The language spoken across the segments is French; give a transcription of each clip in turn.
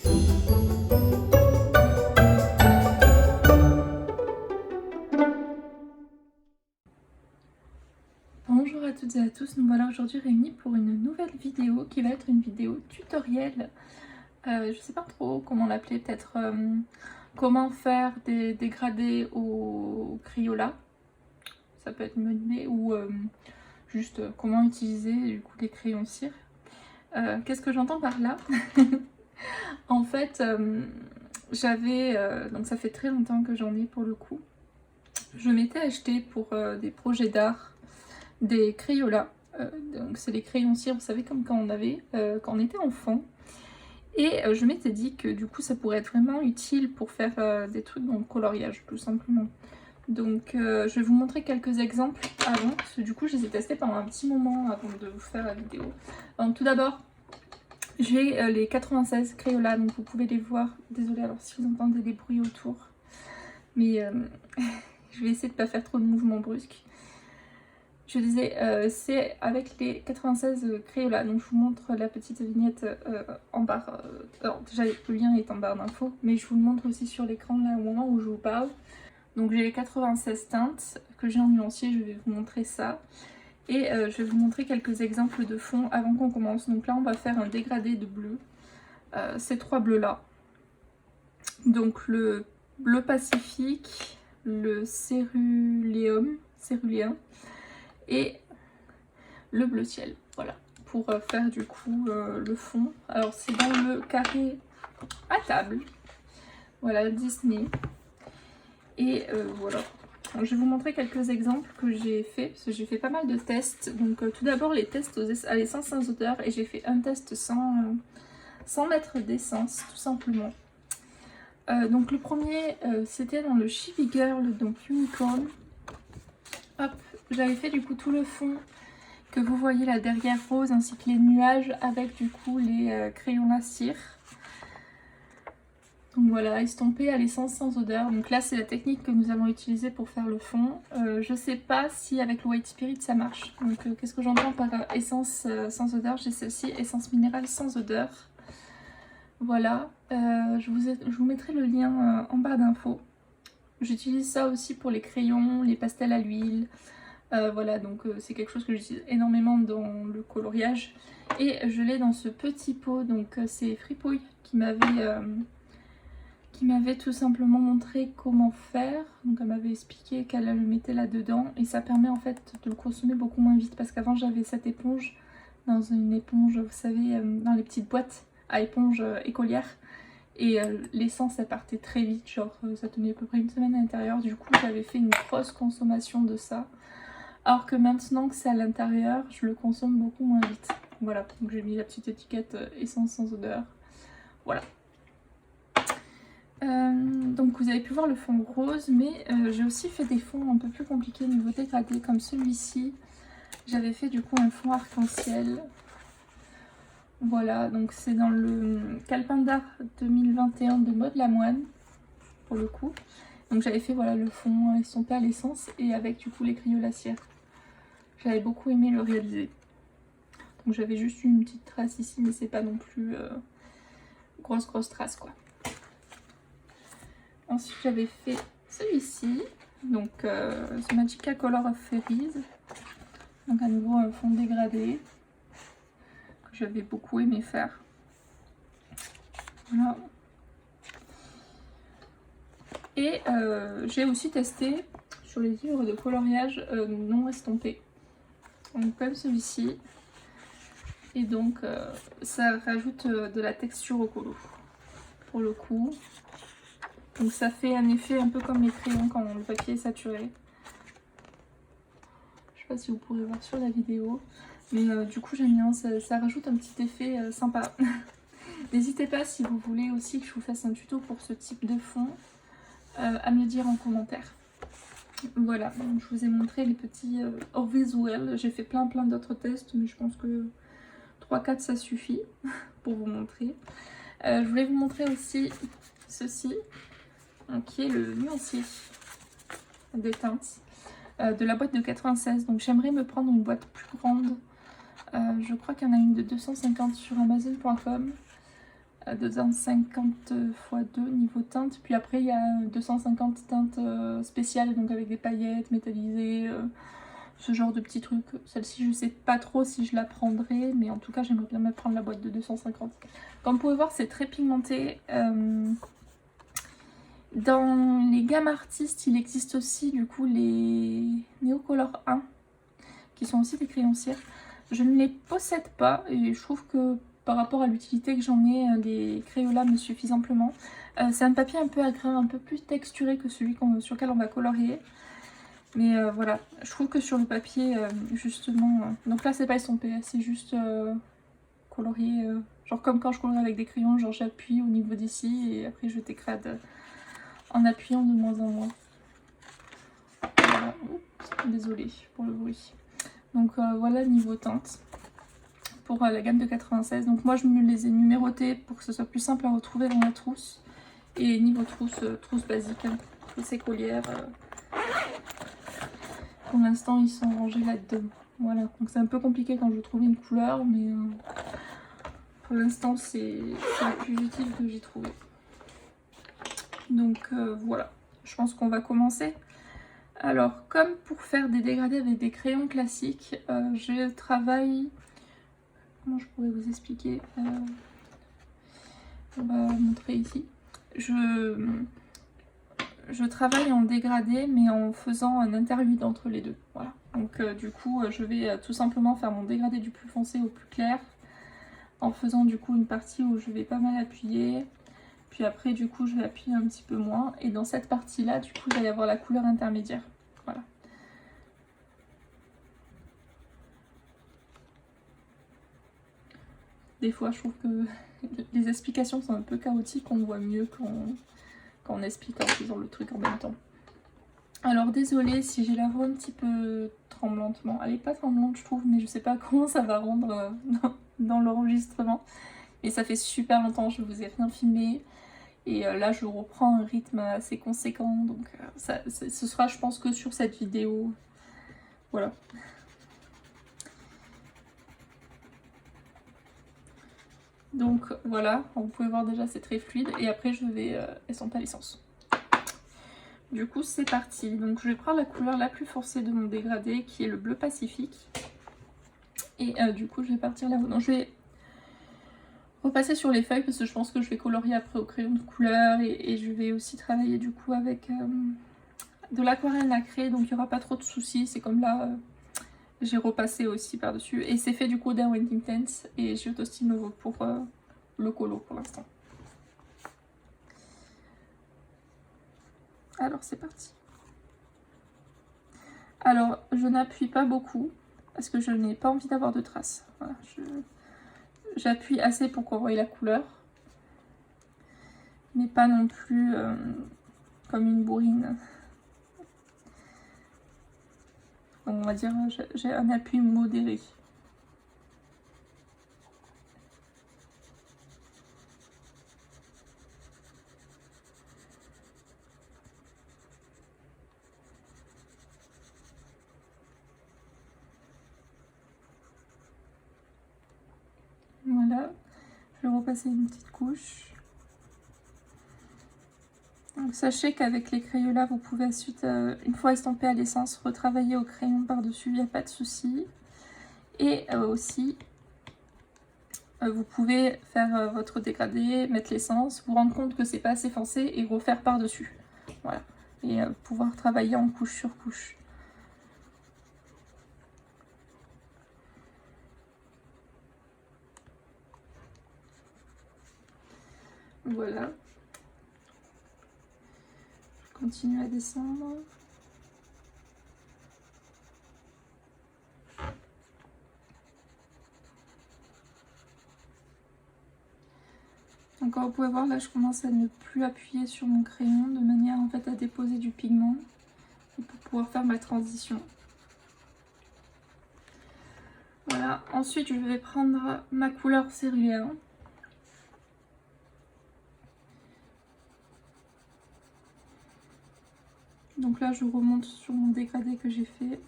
Bonjour à toutes et à tous, nous voilà aujourd'hui réunis pour une nouvelle vidéo qui va être une vidéo tutoriel. Je sais pas trop comment l'appeler, peut-être comment faire des dégradés au Crayola, ça peut être une bonne idée, ou juste comment utiliser du coup les crayons cire. Qu'est-ce que j'entends par là? En fait, j'avais, donc ça fait très longtemps que j'en ai pour le coup, je m'étais acheté pour des projets d'art des Crayola, donc c'est les crayons cire, vous savez, comme quand on était enfant. Et je m'étais dit que du coup ça pourrait être vraiment utile pour faire des trucs dans le coloriage tout simplement. Donc je vais vous montrer quelques exemples avant, parce que du coup je les ai testés pendant un petit moment avant de vous faire la vidéo. Donc tout d'abord j'ai les 96 Crayola, donc vous pouvez les voir. Désolée alors si vous entendez des bruits autour, mais je vais essayer de ne pas faire trop de mouvements brusques. Je disais, c'est avec les 96 Crayola, donc je vous montre la petite vignette en barre. Alors déjà le lien est en barre d'infos, mais je vous le montre aussi sur l'écran là au moment où je vous parle. Donc j'ai les 96 teintes que j'ai en nuancier, je vais vous montrer ça. Et je vais vous montrer quelques exemples de fonds avant qu'on commence. Donc là on va faire un dégradé de bleu, ces trois bleus là. Donc le bleu pacifique, le céruléen et le bleu ciel, voilà, pour faire du coup le fond. Alors c'est dans le carré à table, voilà, Disney. Et voilà, donc, je vais vous montrer quelques exemples que j'ai fait, parce que j'ai fait pas mal de tests. Donc tout d'abord les tests à l'essence sans odeur, et j'ai fait un test sans mettre d'essence, tout simplement. Donc le premier c'était dans le Chibi Girl, donc Unicorn. Hop, j'avais fait du coup tout le fond que vous voyez là derrière rose, ainsi que les nuages avec du coup les crayons à cire. Donc voilà, estompé à l'essence sans odeur. Donc là c'est la technique que nous allons utiliser pour faire le fond. Je sais pas si avec le White Spirit ça marche. Donc qu'est-ce que j'entends par essence sans odeur? J'ai celle-ci, essence minérale sans odeur. Voilà, je vous mettrai le lien en barre d'infos. J'utilise ça aussi pour les crayons, les pastels à l'huile. Voilà, donc c'est quelque chose que j'utilise énormément dans le coloriage. Et je l'ai dans ce petit pot, donc c'est Fripouille qui m'avait tout simplement montré comment faire. Donc elle m'avait expliqué qu'elle le mettait là-dedans. Et ça permet en fait de le consommer beaucoup moins vite. Parce qu'avant j'avais cette éponge, dans une éponge, vous savez, dans les petites boîtes à éponge écolière. Et l'essence elle partait très vite, genre ça tenait à peu près une semaine à l'intérieur. Du coup j'avais fait une grosse consommation de ça. Alors que maintenant que c'est à l'intérieur, je le consomme beaucoup moins vite. Voilà, donc j'ai mis la petite étiquette essence sans odeur. Voilà. Donc vous avez pu voir le fond rose, mais j'ai aussi fait des fonds un peu plus compliqués niveau dégradé, comme celui-ci. J'avais fait du coup un fond arc-en-ciel. Voilà, donc c'est dans le Calepin d'art 2021 de Maud Lamoine, pour le coup. Donc j'avais fait voilà le fond estompé à l'essence et avec du coup les crayons à cire. J'avais beaucoup aimé le réaliser. Donc j'avais juste une petite trace ici, mais c'est pas non plus grosse trace quoi. Ensuite j'avais fait celui-ci, donc The Magica Color of Fairies. Donc à nouveau un fond dégradé que j'avais beaucoup aimé faire. Voilà. Et j'ai aussi testé sur les livres de coloriage non estompés. Donc comme celui-ci. Et donc ça rajoute de la texture au colo, pour le coup. Donc ça fait un effet un peu comme les crayons quand le papier est saturé. Je sais pas si vous pourrez voir sur la vidéo. Mais du coup j'aime bien, ça rajoute un petit effet sympa. N'hésitez pas si vous voulez aussi que je vous fasse un tuto pour ce type de fond, à me le dire en commentaire. Voilà, donc je vous ai montré les petits hors visuel. J'ai fait plein d'autres tests, mais je pense que 3-4 ça suffit pour vous montrer. Je voulais vous montrer aussi ceci, qui est le nuancier des teintes de la boîte de 96. Donc j'aimerais me prendre une boîte plus grande. Je crois qu'il y en a une de 250 sur Amazon.com. 250 x 2 niveau teinte. Puis après il y a 250 teintes spéciales, donc avec des paillettes métallisées, ce genre de petits trucs. Celle-ci je sais pas trop si je la prendrai, mais en tout cas j'aimerais bien me prendre la boîte de 250. Comme vous pouvez voir, c'est très pigmenté. Dans les gammes artistes, il existe aussi du coup les Neocolor 1 qui sont aussi des crayons cire. Je ne les possède pas et je trouve que par rapport à l'utilité que j'en ai, les Crayolas me suffisent amplement. C'est un papier un peu à grain, un peu plus texturé que celui sur lequel on va colorier. Mais voilà, je trouve que sur le papier, justement... donc là, c'est pas estompé, c'est juste colorié. Genre comme quand je colorie avec des crayons, genre j'appuie au niveau d'ici et après je dégrade en appuyant de moins en moins. Voilà. Oups, désolée pour le bruit. Donc voilà niveau teinte pour la gamme de 96. Donc moi je me les ai numérotés pour que ce soit plus simple à retrouver dans la trousse. Et niveau trousse, trousse basique, hein, trousse écolière. Pour l'instant ils sont rangés là-dedans. Voilà, donc c'est un peu compliqué quand je veux trouver une couleur, mais pour l'instant c'est la plus utile que j'ai trouvé. Donc voilà, je pense qu'on va commencer. Alors, comme pour faire des dégradés avec des crayons classiques, je travaille... Comment je pourrais vous expliquer on va montrer ici. Je travaille en dégradé, mais en faisant un interlude entre les deux. Voilà. Donc du coup, je vais tout simplement faire mon dégradé du plus foncé au plus clair, en faisant du coup une partie où je vais pas mal appuyer. Puis après, du coup, je vais appuyer un petit peu moins. Et dans cette partie-là, du coup, il va y avoir la couleur intermédiaire. Voilà. Des fois, je trouve que les explications sont un peu chaotiques. On voit mieux quand on explique en faisant le truc en même temps. Alors, désolée si j'ai la voix un petit peu tremblante. Bon, elle est pas tremblante, je trouve, mais je sais pas comment ça va rendre dans l'enregistrement. Mais ça fait super longtemps que je vous ai rien filmé. Et là, je reprends un rythme assez conséquent. Donc, ce sera, je pense, que sur cette vidéo. Voilà. Donc voilà, vous pouvez voir déjà c'est très fluide et après je vais estomper à l'essence. Du coup c'est parti, donc je vais prendre la couleur la plus foncée de mon dégradé qui est le bleu Pacifique. Et du coup je vais partir là-haut. Donc je vais repasser sur les feuilles parce que je pense que je vais colorier après au crayon de couleur et je vais aussi travailler du coup avec de l'aquarelle nacrée, donc il n'y aura pas trop de soucis. C'est comme là, j'ai repassé aussi par-dessus. Et c'est fait du coup d'un Wet Intense et j'ai Autostyle Nouveau pour le colo pour l'instant. Alors c'est parti. Alors je n'appuie pas beaucoup parce que je n'ai pas envie d'avoir de traces. Voilà, j'appuie assez pour qu'on voie la couleur. Mais pas non plus comme une bourrine. Donc on va dire j'ai un appui modéré. Voilà, je vais repasser une petite couche. Donc sachez qu'avec les Crayolas, vous pouvez ensuite, une fois estampé à l'essence, retravailler au crayon par-dessus, il n'y a pas de souci. Et aussi, vous pouvez faire votre dégradé, mettre l'essence, vous rendre compte que c'est pas assez foncé et refaire par-dessus. Voilà, et pouvoir travailler en couche sur couche. Voilà. Je continue à descendre. Donc comme vous pouvez voir, là je commence à ne plus appuyer sur mon crayon de manière en fait à déposer du pigment et pour pouvoir faire ma transition. Voilà, ensuite je vais prendre ma couleur céruléen. Donc là je remonte sur mon dégradé que j'ai fait.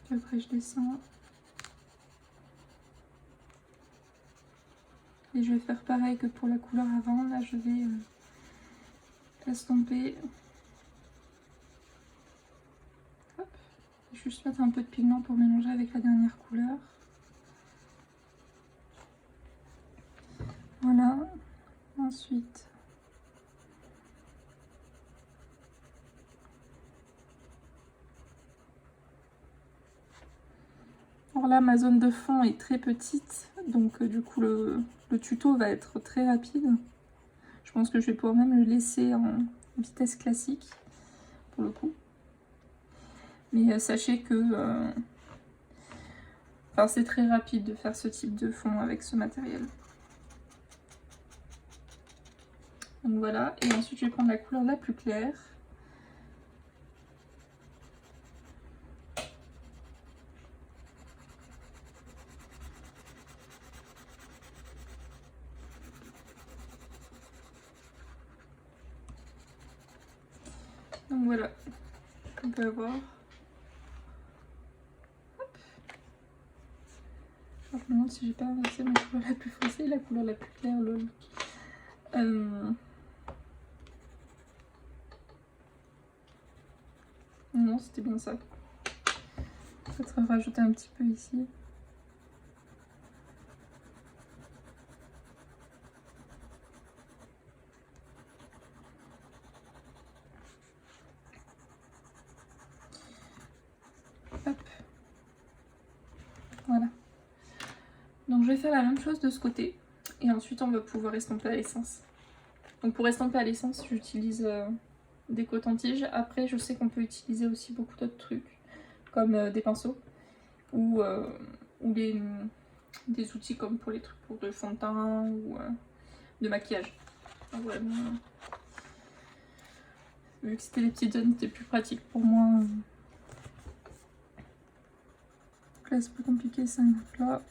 Puis après je descends. Et je vais faire pareil que pour la couleur avant. Là, je vais estomper. Hop. Juste mettre un peu de pigment pour mélanger avec la dernière couleur. Voilà. Ensuite, alors là, ma zone de fond est très petite, donc du coup le tuto va être très rapide. Je pense que je vais pouvoir même le laisser en vitesse classique pour le coup. Mais sachez que enfin, c'est très rapide de faire ce type de fond avec ce matériel. Donc voilà, et ensuite je vais prendre la couleur la plus claire. Donc voilà, on peut avoir. Hop. Je me demande si j'ai pas inversé ma couleur la plus foncée et la couleur la plus claire, lol. Non, c'était bien ça. Peut-être rajouter un petit peu ici. Hop. Voilà. Donc je vais faire la même chose de ce côté. Et ensuite on va pouvoir estomper à l'essence. Donc pour estomper à l'essence, j'utilise des cotons-tiges. Après je sais qu'on peut utiliser aussi beaucoup d'autres trucs. Comme des pinceaux. Ou des outils comme pour les trucs pour de fond de teint ou de maquillage. Donc, voilà, vu que c'était les petites zones, c'était plus pratique pour moi. Donc là c'est plus compliqué, ça là.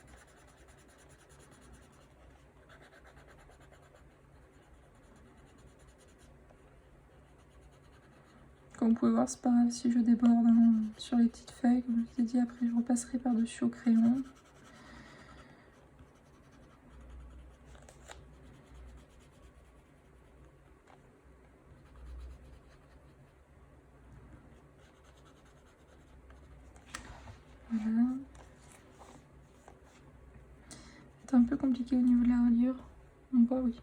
Comme vous pouvez voir, c'est pas grave si je déborde sur les petites feuilles. Comme je vous ai dit, après je repasserai par-dessus au crayon. Voilà. C'est un peu compliqué au niveau de la reliure. On voit, oui.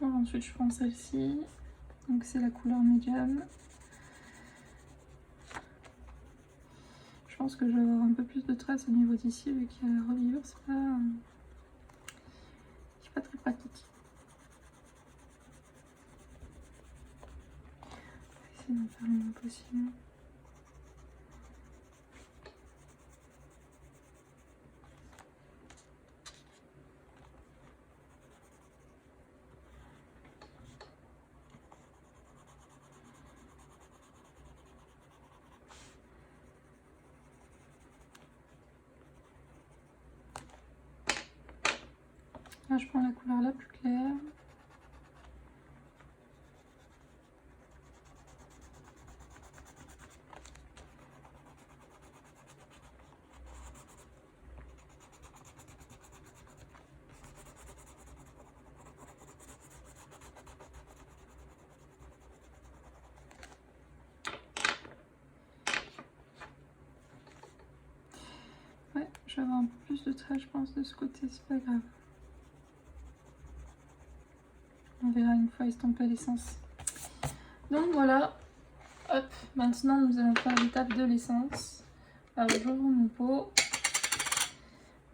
Alors, ensuite je prends celle-ci. Donc c'est la couleur médium. Je pense que je vais avoir un peu plus de traces au niveau d'ici vu qu'il y a la reliure. C'est pas très pratique. On va essayer d'en faire le moins possible. Là, je prends la couleur la plus claire. Ouais, je vais avoir un peu plus de traits, je pense, de ce côté, c'est pas grave. On verra une fois estampé l'essence. Donc voilà, hop, maintenant nous allons faire l'étape de l'essence. Alors j'ouvre mon pot,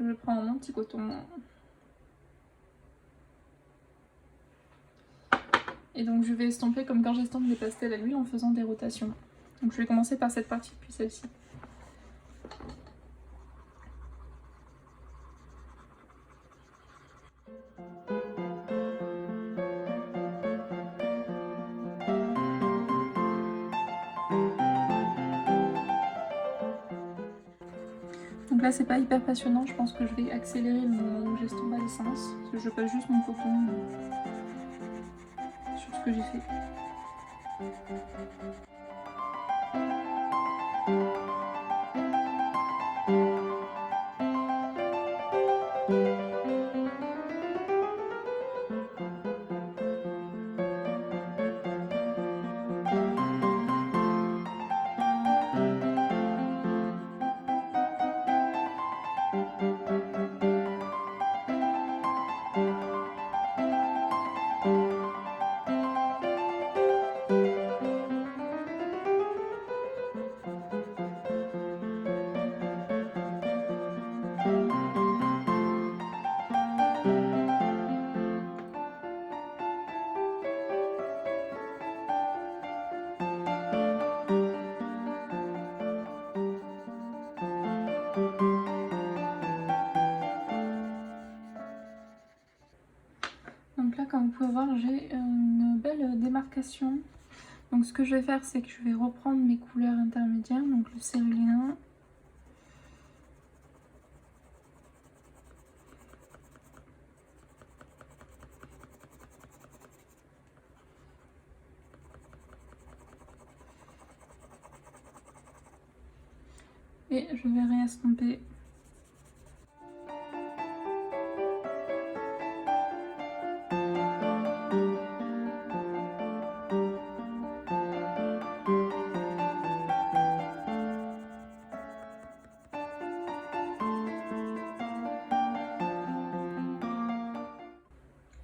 je prends mon petit coton. Et donc je vais estomper comme quand j'estompe les pastels à l'huile en faisant des rotations. Donc je vais commencer par cette partie puis celle-ci. Donc là c'est pas hyper passionnant, je pense que je vais accélérer le moment où j'estompe à l'essence. Parce que je passe juste mon coton sur ce que j'ai fait. Donc là, comme vous pouvez voir, j'ai une belle démarcation. Donc ce que je vais faire, c'est que je vais reprendre mes couleurs intermédiaires, donc le céruléen. Et je vais réestomper.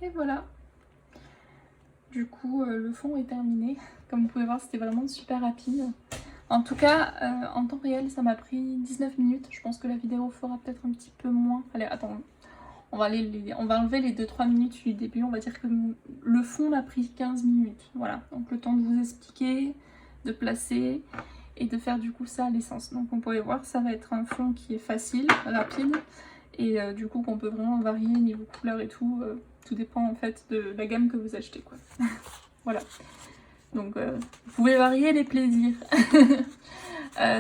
Et voilà. Du coup, le fond est terminé. Comme vous pouvez voir, c'était vraiment super rapide. En tout cas, en temps réel, ça m'a pris 19 minutes. Je pense que la vidéo fera peut-être un petit peu moins. Allez, attends. On va enlever les 2-3 minutes du début. On va dire que le fond m'a pris 15 minutes. Voilà. Donc le temps de vous expliquer, de placer et de faire du coup ça à l'essence. Donc on pourrait voir, ça va être un fond qui est facile, rapide. Et du coup qu'on peut vraiment varier niveau couleur et tout. Tout dépend en fait de la gamme que vous achetez, quoi. Voilà. Donc vous pouvez varier les plaisirs.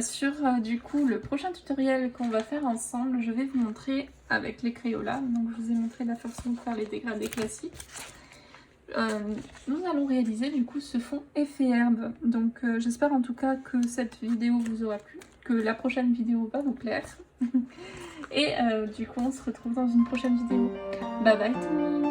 Sur du coup le prochain tutoriel qu'on va faire ensemble, je vais vous montrer avec les Crayolas. Donc je vous ai montré la façon de faire les dégradés classiques. Nous allons réaliser du coup ce fond effet herbe. Donc j'espère en tout cas que cette vidéo vous aura plu, que la prochaine vidéo va vous plaire. Et du coup on se retrouve dans une prochaine vidéo. Bye bye tout le monde.